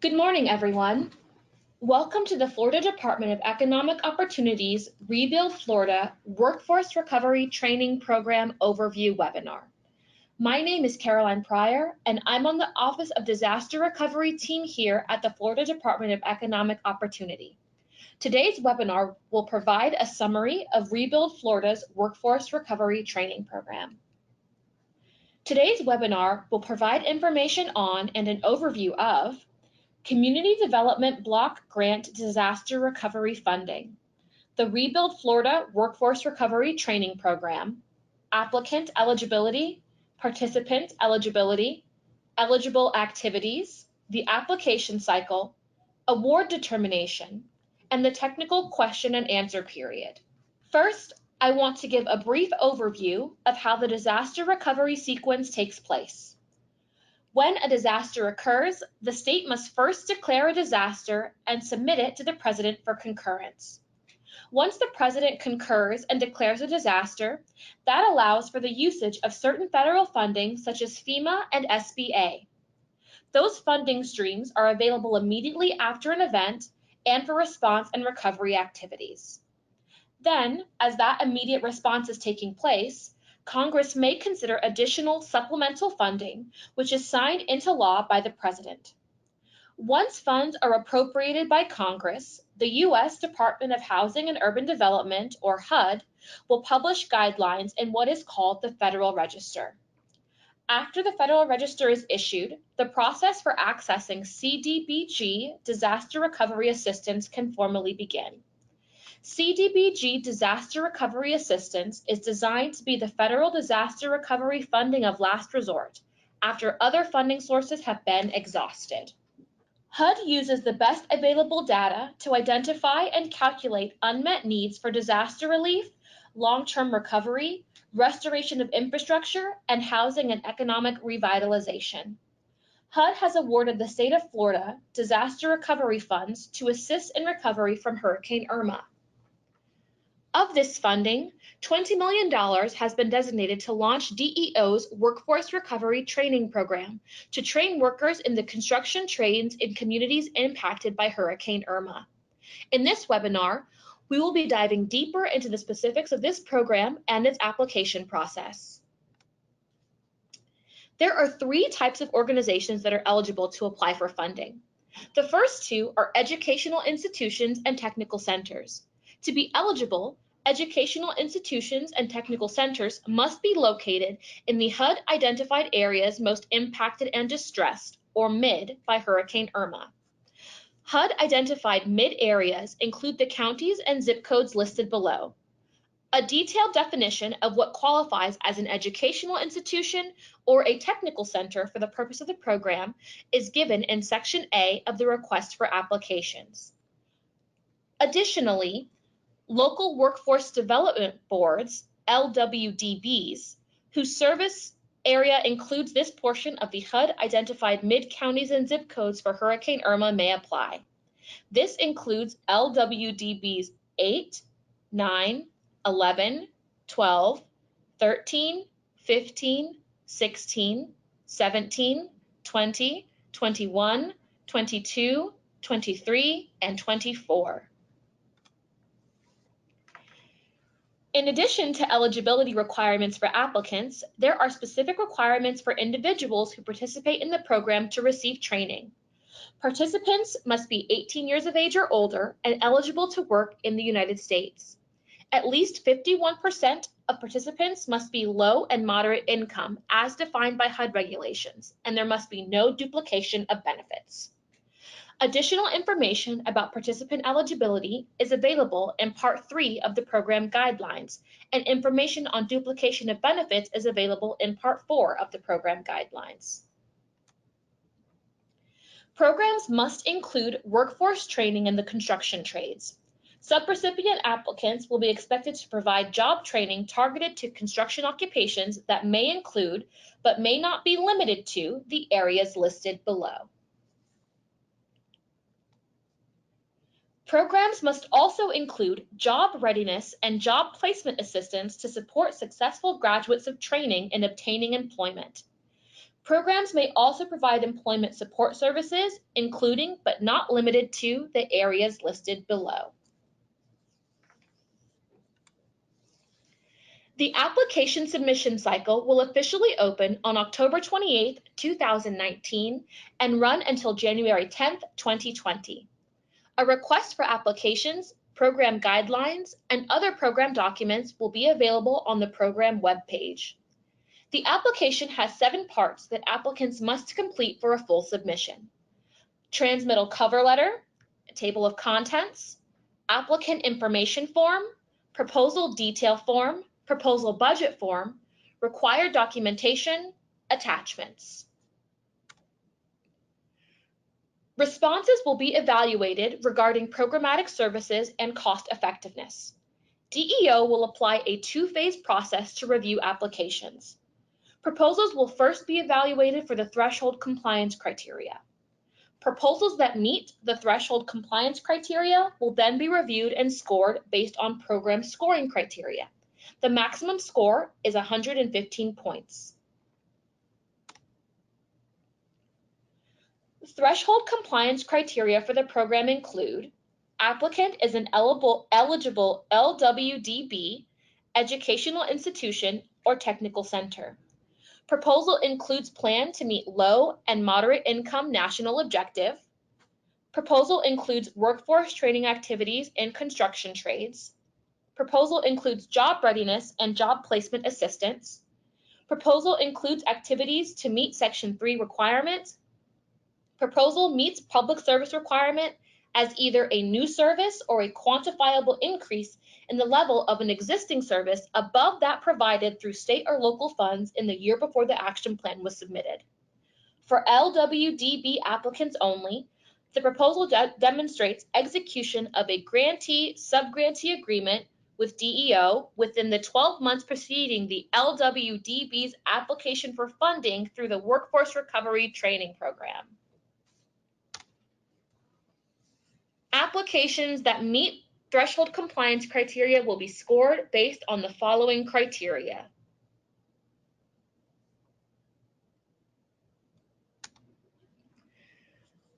Good morning, everyone. Welcome to the Florida Department of Economic Opportunities Rebuild Florida Workforce Recovery Training Program Overview webinar. My name is Caroline Pryor, and I'm on the Office of Disaster Recovery team here at the Florida Department of Economic Opportunity. Today's webinar will provide a summary of Rebuild Florida's Workforce Recovery Training Program. Today's webinar will provide information on and an overview of Community Development Block Grant Disaster Recovery Funding, the Rebuild Florida Workforce Recovery Training Program, applicant eligibility, participant eligibility, eligible activities, the application cycle, award determination, and the technical question and answer period. First, I want to give a brief overview of how the disaster recovery sequence takes place. When a disaster occurs, the state must first declare a disaster and submit it to the president for concurrence. Once the president concurs and declares a disaster, that allows for the usage of certain federal funding such as FEMA and SBA. Those funding streams are available immediately after an event and for response and recovery activities. Then, as that immediate response is taking place, Congress may consider additional supplemental funding, which is signed into law by the President. Once funds are appropriated by Congress, the U.S. Department of Housing and Urban Development, or HUD, will publish guidelines in what is called the Federal Register. After the Federal Register is issued, the process for accessing CDBG disaster recovery assistance can formally begin. CDBG Disaster Recovery Assistance is designed to be the federal disaster recovery funding of last resort after other funding sources have been exhausted. HUD uses the best available data to identify and calculate unmet needs for disaster relief, long-term recovery, restoration of infrastructure, and housing and economic revitalization. HUD has awarded the state of Florida disaster recovery funds to assist in recovery from Hurricane Irma. Of this funding, $20 million has been designated to launch DEO's Workforce Recovery Training Program to train workers in the construction trades in communities impacted by Hurricane Irma. In this webinar, we will be diving deeper into the specifics of this program and its application process. There are three types of organizations that are eligible to apply for funding. The first two are educational institutions and technical centers. To be eligible, educational institutions and technical centers must be located in the HUD-identified areas most impacted and distressed, or MID, by Hurricane Irma. HUD-identified MID areas include the counties and zip codes listed below. A detailed definition of what qualifies as an educational institution or a technical center for the purpose of the program is given in Section A of the Request for Applications. Additionally, local workforce development boards, LWDBs, whose service area includes this portion of the HUD-identified mid-counties and zip codes for Hurricane Irma may apply. This includes LWDBs 8, 9, 11, 12, 13, 15, 16, 17, 20, 21, 22, 23, and 24. In addition to eligibility requirements for applicants, there are specific requirements for individuals who participate in the program to receive training. Participants must be 18 years of age or older and eligible to work in the United States. At least 51% of participants must be low and moderate income as defined by HUD regulations, and there must be no duplication of benefits. Additional information about participant eligibility is available in Part 3 of the program guidelines, and information on duplication of benefits is available in Part 4 of the program guidelines. Programs must include workforce training in the construction trades. Subrecipient applicants will be expected to provide job training targeted to construction occupations that may include, but may not be limited to, the areas listed below. Programs must also include job readiness and job placement assistance to support successful graduates of training in obtaining employment. Programs may also provide employment support services, including but not limited to the areas listed below. The application submission cycle will officially open on October 28, 2019 and run until January 10, 2020. A request for applications, program guidelines, and other program documents will be available on the program webpage. The application has 7 parts that applicants must complete for a full submission: transmittal cover letter, table of contents, applicant information form, proposal detail form, proposal budget form, required documentation, attachments. Responses will be evaluated regarding programmatic services and cost effectiveness. DEO will apply a 2-phase process to review applications. Proposals will first be evaluated for the threshold compliance criteria. Proposals that meet the threshold compliance criteria will then be reviewed and scored based on program scoring criteria. The maximum score is 115 points. Threshold compliance criteria for the program include: applicant is an eligible LWDB, educational institution, or technical center. Proposal includes plan to meet low and moderate income national objective. Proposal includes workforce training activities in construction trades. Proposal includes job readiness and job placement assistance. Proposal includes activities to meet Section 3 requirements. Proposal meets public service requirement as either a new service or a quantifiable increase in the level of an existing service above that provided through state or local funds in the year before the action plan was submitted. For LWDB applicants only, the proposal demonstrates execution of a grantee-subgrantee agreement with DEO within the 12 months preceding the LWDB's application for funding through the Workforce Recovery Training Program. Applications that meet threshold compliance criteria will be scored based on the following criteria.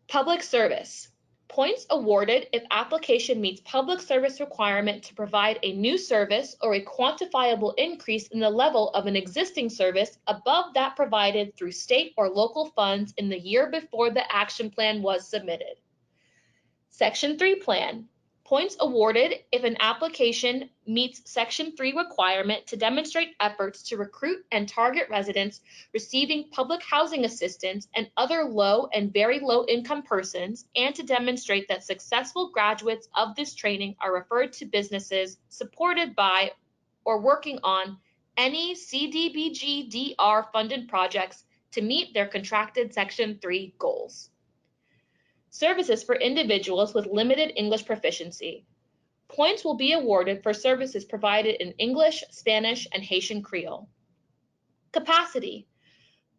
Public service. Points awarded if application meets public service requirement to provide a new service or a quantifiable increase in the level of an existing service above that provided through state or local funds in the year before the action plan was submitted. Section 3 plan. Points awarded if an application meets Section 3 requirement to demonstrate efforts to recruit and target residents receiving public housing assistance and other low and very low income persons, and to demonstrate that successful graduates of this training are referred to businesses supported by or working on any CDBG-DR funded projects to meet their contracted Section 3 goals. Services for individuals with limited English proficiency. Points will be awarded for services provided in English, Spanish, and Haitian Creole. Capacity.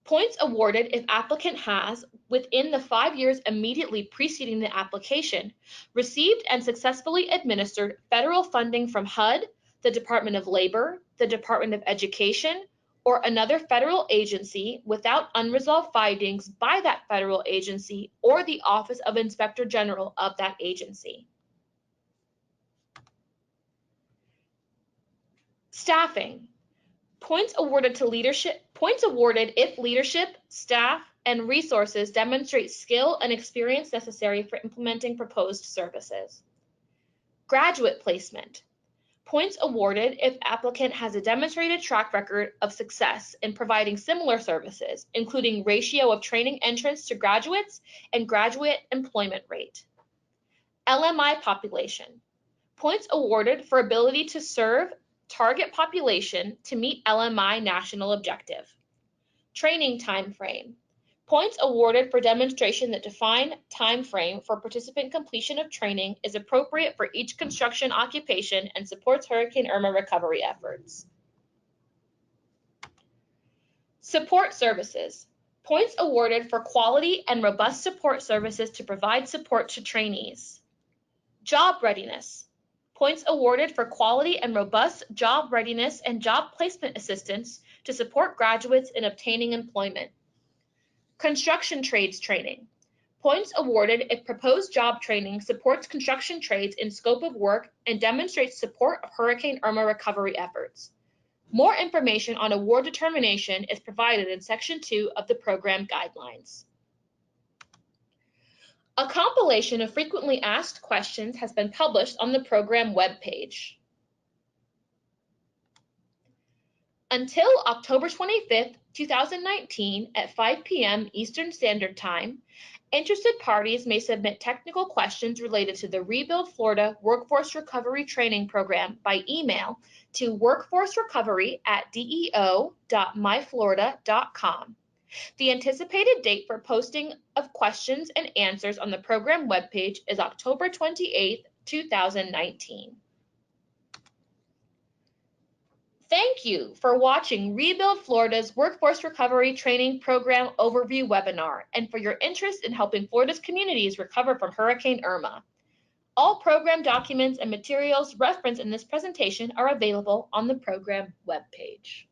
Points awarded if applicant has, within the 5 years immediately preceding the application, received and successfully administered federal funding from HUD, the Department of Labor, the Department of Education, or another federal agency without unresolved findings by that federal agency or the Office of Inspector General of that agency. Staffing. Points awarded if leadership, staff, and resources demonstrate skill and experience necessary for implementing proposed services. Graduate placement. Points awarded if applicant has a demonstrated track record of success in providing similar services, including ratio of training entrants to graduates and graduate employment rate. LMI population. Points awarded for ability to serve target population to meet LMI national objective. Training time frame. Points awarded for demonstration that defined time frame for participant completion of training is appropriate for each construction occupation and supports Hurricane Irma recovery efforts. Support services. Points awarded for quality and robust support services to provide support to trainees. Job readiness. Points awarded for quality and robust job readiness and job placement assistance to support graduates in obtaining employment. Construction trades training. Points awarded if proposed job training supports construction trades in scope of work and demonstrates support of Hurricane Irma recovery efforts. More information on award determination is provided in Section 2 of the program guidelines. A compilation of frequently asked questions has been published on the program webpage. Until October 25th, 2019 at 5 p.m. Eastern Standard Time, interested parties may submit technical questions related to the Rebuild Florida Workforce Recovery Training Program by email to workforcerecovery@deo.myflorida.com. The anticipated date for posting of questions and answers on the program webpage is October 28th, 2019. Thank you for watching Rebuild Florida's Workforce Recovery Training Program Overview webinar and for your interest in helping Florida's communities recover from Hurricane Irma. All program documents and materials referenced in this presentation are available on the program webpage.